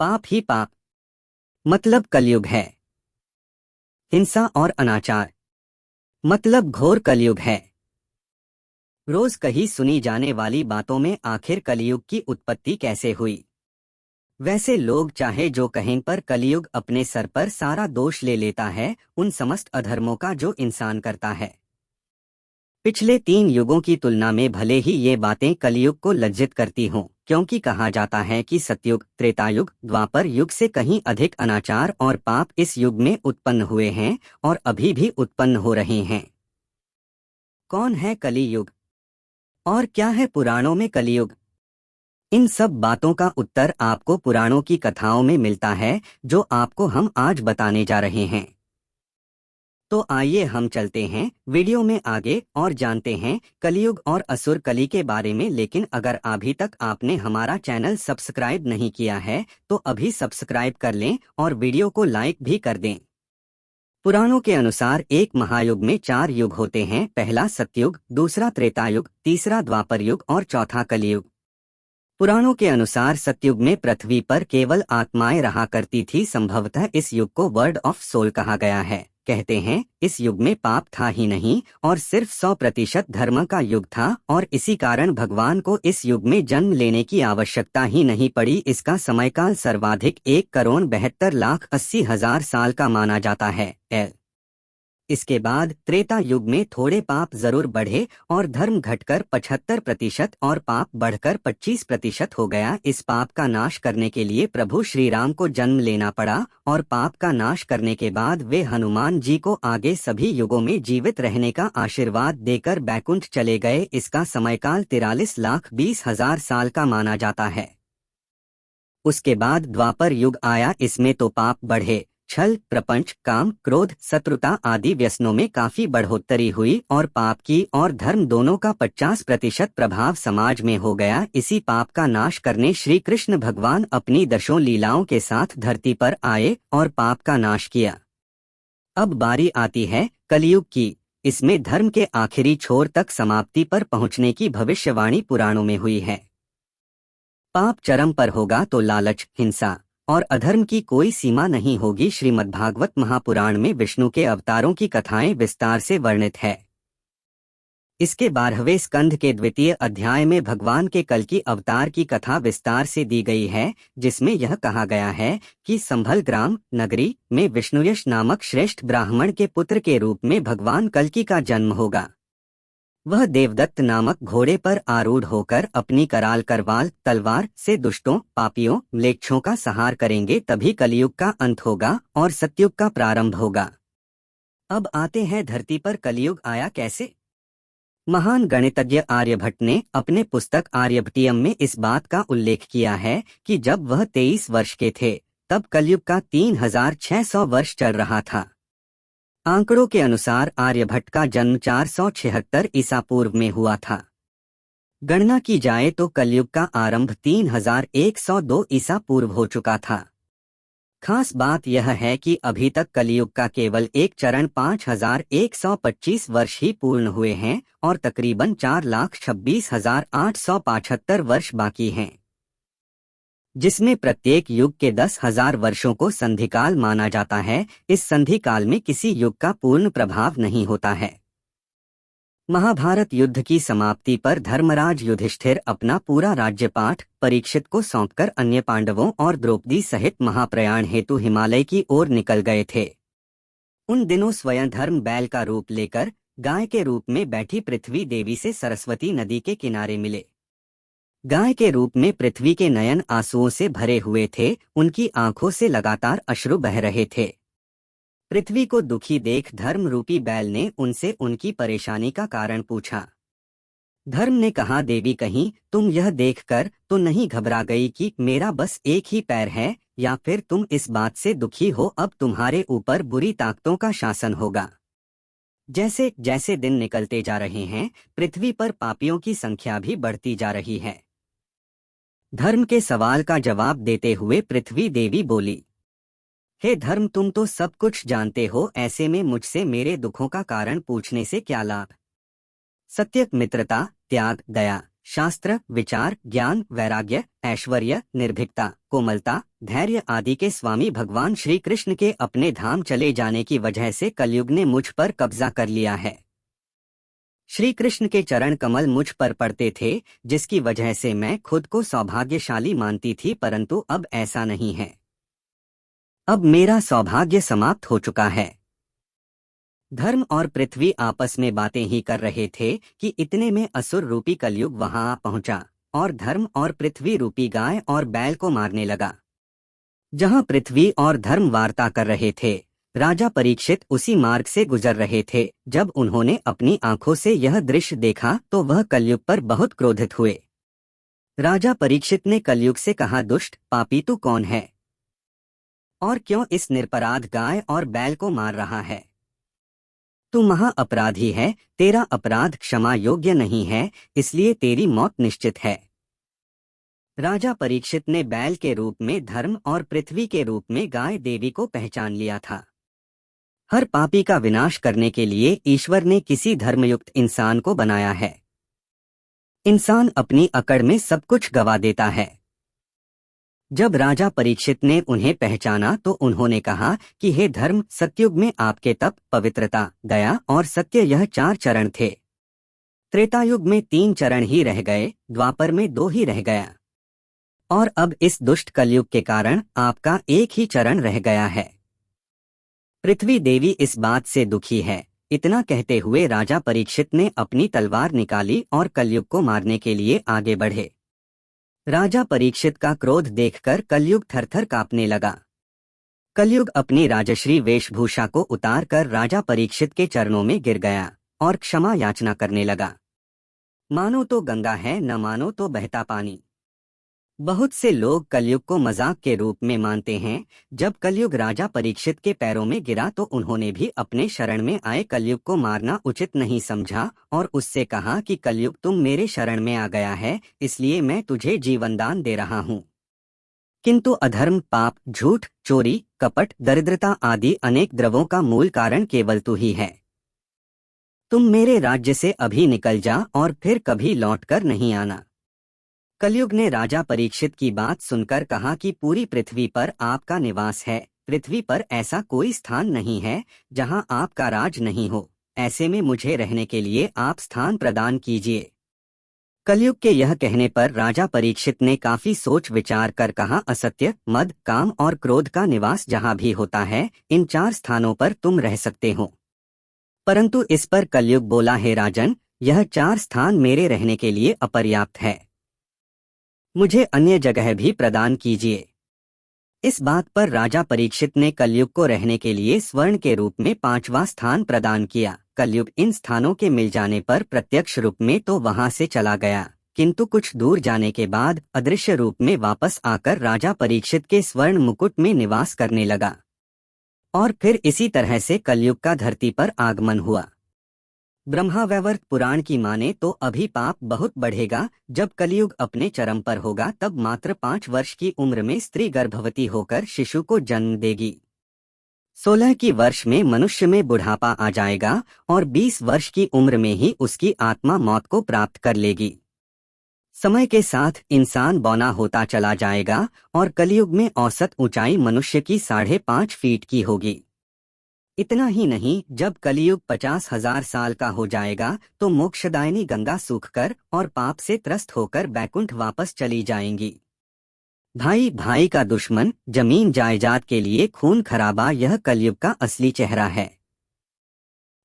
पाप ही पाप, मतलब कलयुग है। हिंसा और अनाचार, मतलब घोर कलयुग है। रोज कहीं सुनी जाने वाली बातों में आखिर कलयुग की उत्पत्ति कैसे हुई? वैसे लोग चाहे जो कहें, पर कलयुग अपने सर पर सारा दोष ले लेता है उन समस्त अधर्मों का जो इंसान करता है। पिछले 3 युगों की तुलना में भले ही ये बातें कलयुग को लज्जित करती हों, क्योंकि कहा जाता है कि सतयुग, त्रेतायुग, द्वापर युग से कहीं अधिक अनाचार और पाप इस युग में उत्पन्न हुए हैं और अभी भी उत्पन्न हो रहे हैं। कौन है कलियुग और क्या है पुराणों में कलियुग? इन सब बातों का उत्तर आपको पुराणों की कथाओं में मिलता है, जो आपको हम आज बताने जा रहे हैं। तो आइए हम चलते हैं वीडियो में आगे और जानते हैं कलियुग और असुर कली के बारे में। लेकिन अगर अभी तक आपने हमारा चैनल सब्सक्राइब नहीं किया है तो अभी सब्सक्राइब कर लें और वीडियो को लाइक भी कर दें। पुराणों के अनुसार एक महायुग में 4 युग होते हैं। पहला सतयुग, दूसरा त्रेतायुग, तीसरा द्वापर युग और चौथा कलियुग। पुराणों के अनुसार सतयुग में पृथ्वी पर केवल आत्माएं रहा करती थी। संभवतः इस युग को वर्ल्ड ऑफ सोल कहा गया है। कहते हैं इस युग में पाप था ही नहीं और सिर्फ 100% धर्म का युग था और इसी कारण भगवान को इस युग में जन्म लेने की आवश्यकता ही नहीं पड़ी। इसका समयकाल सर्वाधिक 1,72,80,000 साल का माना जाता है। इसके बाद त्रेता युग में थोड़े पाप जरूर बढ़े और धर्म घटकर 75% और पाप बढ़कर 25% हो गया। इस पाप का नाश करने के लिए प्रभु श्री राम को जन्म लेना पड़ा और पाप का नाश करने के बाद वे हनुमान जी को आगे सभी युगों में जीवित रहने का आशीर्वाद देकर बैकुंठ चले गए। इसका समयकाल 43,20,000 साल का माना जाता है। उसके बाद द्वापर युग आया। इसमें तो पाप बढ़े, छल, प्रपंच, काम, क्रोध, शत्रुता आदि व्यसनों में काफी बढ़ोतरी हुई और पाप की और धर्म दोनों का 50% प्रभाव समाज में हो गया। इसी पाप का नाश करने श्री कृष्ण भगवान अपनी दशों लीलाओं के साथ धरती पर आए और पाप का नाश किया। अब बारी आती है कलियुग की। इसमें धर्म के आखिरी छोर तक समाप्ति पर पहुंचने की भविष्यवाणी पुराणों में हुई है। पाप चरम पर होगा तो लालच, हिंसा और अधर्म की कोई सीमा नहीं होगी। श्रीमद्भागवत महापुराण में विष्णु के अवतारों की कथाएं विस्तार से वर्णित है। इसके 12वें स्कंध के 2य अध्याय में भगवान के कल्कि अवतार की कथा विस्तार से दी गई है, जिसमें यह कहा गया है कि संभल ग्राम नगरी में विष्णुयश नामक श्रेष्ठ ब्राह्मण के पुत्र के रूप में भगवान कल्कि का जन्म होगा। वह देवदत्त नामक घोड़े पर आरूढ़ होकर अपनी कराल करवाल तलवार से दुष्टों, पापियों, म्लेच्छों का संहार करेंगे। तभी कलियुग का अंत होगा और सतयुग का प्रारंभ होगा। अब आते हैं धरती पर कलियुग आया कैसे। महान गणितज्ञ आर्यभट्ट ने अपने पुस्तक आर्यभट्टियम में इस बात का उल्लेख किया है कि जब वह 23 वर्ष के थे तब कलयुग का 3600 वर्ष चल रहा था। आंकड़ों के अनुसार आर्यभट्ट का जन्म 476 ईसा पूर्व में हुआ था। गणना की जाए तो कलयुग का आरंभ 3102 ईसा पूर्व हो चुका था। खास बात यह है कि अभी तक कलियुग का केवल एक चरण 5125 वर्ष ही पूर्ण हुए हैं और तकरीबन 4,26,875 वर्ष बाकी हैं, जिसमें प्रत्येक युग के 10,000 वर्षों को संधिकाल माना जाता है। इस संधिकाल में किसी युग का पूर्ण प्रभाव नहीं होता है। महाभारत युद्ध की समाप्ति पर धर्मराज युधिष्ठिर अपना पूरा राज्यपाठ परीक्षित को सौंपकर अन्य पांडवों और द्रौपदी सहित महाप्रयाण हेतु हिमालय की ओर निकल गए थे। उन दिनों स्वयं धर्म बैल का रूप लेकर गाय के रूप में बैठी पृथ्वी देवी से सरस्वती नदी के किनारे मिले। गाय के रूप में पृथ्वी के नयन आंसुओं से भरे हुए थे, उनकी आंखों से लगातार अश्रु बह रहे थे। पृथ्वी को दुखी देख धर्म रूपी बैल ने उनसे उनकी परेशानी का कारण पूछा। धर्म ने कहा, देवी कहीं तुम यह देखकर तो नहीं घबरा गई कि मेरा बस एक ही पैर है, या फिर तुम इस बात से दुखी हो अब तुम्हारे ऊपर बुरी ताकतों का शासन होगा। जैसे जैसे दिन निकलते जा रहे हैं पृथ्वी पर पापियों की संख्या भी बढ़ती जा रही है। धर्म के सवाल का जवाब देते हुए पृथ्वी देवी बोली, हे धर्म, तुम तो सब कुछ जानते हो, ऐसे में मुझसे मेरे दुखों का कारण पूछने से क्या लाभ। सत्य, मित्रता, त्याग, दया, शास्त्र, विचार, ज्ञान, वैराग्य, ऐश्वर्य, निर्भीकता, कोमलता, धैर्य आदि के स्वामी भगवान श्री कृष्ण के अपने धाम चले जाने की वजह से कलयुग ने मुझ पर कब्जा कर लिया है। श्री कृष्ण के चरण कमल मुझ पर पड़ते थे, जिसकी वजह से मैं खुद को सौभाग्यशाली मानती थी, परंतु अब ऐसा नहीं है। अब मेरा सौभाग्य समाप्त हो चुका है। धर्म और पृथ्वी आपस में बातें ही कर रहे थे कि इतने में असुर रूपी कलयुग वहां आ पहुंचा और धर्म और पृथ्वी रूपी गाय और बैल को मारने लगा। जहां पृथ्वी और धर्म वार्ता कर रहे थे, राजा परीक्षित उसी मार्ग से गुजर रहे थे। जब उन्होंने अपनी आंखों से यह दृश्य देखा तो वह कलयुग पर बहुत क्रोधित हुए। राजा परीक्षित ने कलयुग से कहा, दुष्ट पापी तू कौन है और क्यों इस निरपराध गाय और बैल को मार रहा है? तू महा अपराधी है, तेरा अपराध क्षमा योग्य नहीं है, इसलिए तेरी मौत निश्चित है। राजा परीक्षित ने बैल के रूप में धर्म और पृथ्वी के रूप में गाय देवी को पहचान लिया था। हर पापी का विनाश करने के लिए ईश्वर ने किसी धर्मयुक्त इंसान को बनाया है। इंसान अपनी अकड़ में सब कुछ गवा देता है। जब राजा परीक्षित ने उन्हें पहचाना तो उन्होंने कहा कि हे धर्म, सतयुग में आपके तप, पवित्रता, दया और सत्य यह 4 चरण थे। त्रेतायुग में 3 चरण ही रह गए, द्वापर में 2 ही रह गया और अब इस दुष्ट कलयुग के कारण आपका 1 ही चरण रह गया है। पृथ्वी देवी इस बात से दुखी है। इतना कहते हुए राजा परीक्षित ने अपनी तलवार निकाली और कलयुग को मारने के लिए आगे बढ़े। राजा परीक्षित का क्रोध देखकर कलयुग थरथर कांपने लगा। कलयुग अपनी राजश्री वेशभूषा को उतार कर राजा परीक्षित के चरणों में गिर गया और क्षमा याचना करने लगा। मानो तो गंगा है, न मानो तो बहता पानी। बहुत से लोग कलयुग को मजाक के रूप में मानते हैं। जब कलयुग राजा परीक्षित के पैरों में गिरा तो उन्होंने भी अपने शरण में आए कलयुग को मारना उचित नहीं समझा और उससे कहा कि कलयुग तुम मेरे शरण में आ गया है, इसलिए मैं तुझे जीवनदान दे रहा हूँ। किंतु अधर्म, पाप, झूठ, चोरी, कपट, दरिद्रता आदि अनेक द्रवों का मूल कारण केवल तू ही है। तुम मेरे राज्य से अभी निकल जा और फिर कभी लौटकर नहीं आना। कलयुग ने राजा परीक्षित की बात सुनकर कहा कि पूरी पृथ्वी पर आपका निवास है। पृथ्वी पर ऐसा कोई स्थान नहीं है जहां आपका राज नहीं हो। ऐसे में मुझे रहने के लिए आप स्थान प्रदान कीजिए। कलयुग के यह कहने पर राजा परीक्षित ने काफी सोच विचार कर कहा, असत्य, मद, काम और क्रोध का निवास जहां भी होता है, इन 4 स्थानों पर तुम रह सकते हो। परंतु इस पर कलयुग बोला, हे राजन, यह 4 स्थान मेरे रहने के लिए अपर्याप्त है, मुझे अन्य जगह भी प्रदान कीजिए। इस बात पर राजा परीक्षित ने कलयुग को रहने के लिए स्वर्ण के रूप में 5वां स्थान प्रदान किया। कलयुग इन स्थानों के मिल जाने पर प्रत्यक्ष रूप में तो वहां से चला गया, किंतु कुछ दूर जाने के बाद अदृश्य रूप में वापस आकर राजा परीक्षित के स्वर्ण मुकुट में निवास करने लगा और फिर इसी तरह से कलयुग का धरती पर आगमन हुआ। ब्रह्मावैवर्त पुराण की माने तो अभी पाप बहुत बढ़ेगा। जब कलयुग अपने चरम पर होगा तब मात्र 5 वर्ष की उम्र में स्त्री गर्भवती होकर शिशु को जन्म देगी। 16 की वर्ष में मनुष्य में बुढ़ापा आ जाएगा और 20 वर्ष की उम्र में ही उसकी आत्मा मौत को प्राप्त कर लेगी। समय के साथ इंसान बौना होता चला जाएगा और कलयुग में औसत ऊंचाई मनुष्य की 5.5 फीट की होगी। इतना ही नहीं, जब कलयुग 50,000 साल का हो जाएगा तो मोक्षदायिनी गंगा सूखकर और पाप से त्रस्त होकर बैकुंठ वापस चली जाएंगी। भाई भाई का दुश्मन, जमीन जायदाद के लिए खून खराबा, यह कलयुग का असली चेहरा है।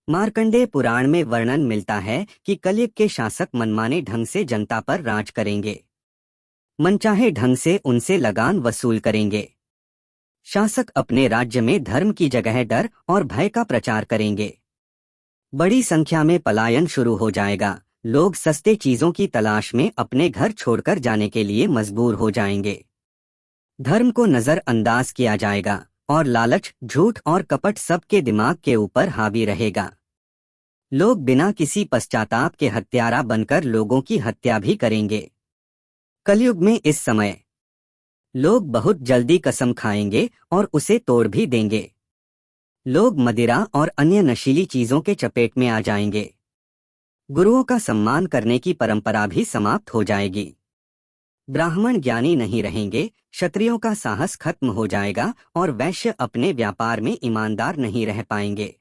मार्कंडेय पुराण में वर्णन मिलता है कि कलयुग के शासक मनमाने ढंग से जनता पर राज करेंगे, मनचाहे ढंग से उनसे लगान वसूल करेंगे। शासक अपने राज्य में धर्म की जगह डर और भय का प्रचार करेंगे। बड़ी संख्या में पलायन शुरू हो जाएगा। लोग सस्ते चीजों की तलाश में अपने घर छोड़कर जाने के लिए मजबूर हो जाएंगे। धर्म को नजरअंदाज किया जाएगा और लालच, झूठ और कपट सबके दिमाग के ऊपर हावी रहेगा। लोग बिना किसी पश्चाताप के हत्यारा बनकर लोगों की हत्या भी करेंगे। कलयुग में इस समय लोग बहुत जल्दी कसम खाएंगे और उसे तोड़ भी देंगे। लोग मदिरा और अन्य नशीली चीजों के चपेट में आ जाएंगे। गुरुओं का सम्मान करने की परंपरा भी समाप्त हो जाएगी। ब्राह्मण ज्ञानी नहीं रहेंगे, क्षत्रियों का साहस खत्म हो जाएगा और वैश्य अपने व्यापार में ईमानदार नहीं रह पाएंगे।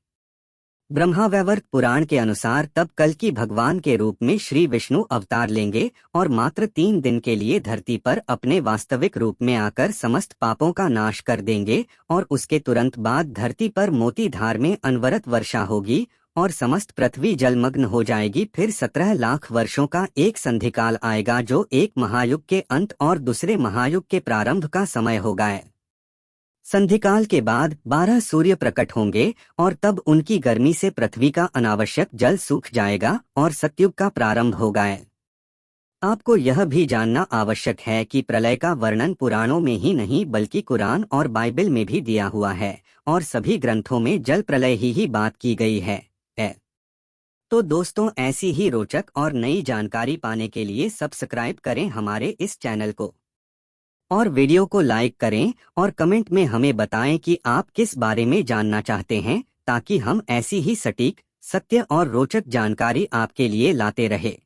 ब्रह्मावैवर्त पुराण के अनुसार तब कल्कि भगवान के रूप में श्री विष्णु अवतार लेंगे और मात्र 3 दिन के लिए धरती पर अपने वास्तविक रूप में आकर समस्त पापों का नाश कर देंगे और उसके तुरंत बाद धरती पर मोती धार में अनवरत वर्षा होगी और समस्त पृथ्वी जलमग्न हो जाएगी। फिर 17 लाख वर्षों का एक संधिकाल आएगा जो एक महायुग के अंत और दूसरे महायुग के प्रारंभ का समय होगा। संधिकाल के बाद 12 सूर्य प्रकट होंगे और तब उनकी गर्मी से पृथ्वी का अनावश्यक जल सूख जाएगा और सतयुग का प्रारंभ होगा। आपको यह भी जानना आवश्यक है कि प्रलय का वर्णन पुराणों में ही नहीं बल्कि कुरान और बाइबल में भी दिया हुआ है और सभी ग्रंथों में जल प्रलय ही बात की गई है। तो दोस्तों, ऐसी ही रोचक और नई जानकारी पाने के लिए सब्सक्राइब करें हमारे इस चैनल को और वीडियो को लाइक करें और कमेंट में हमें बताएं कि आप किस बारे में जानना चाहते हैं ताकि हम ऐसी ही सटीक, सत्य और रोचक जानकारी आपके लिए लाते रहे।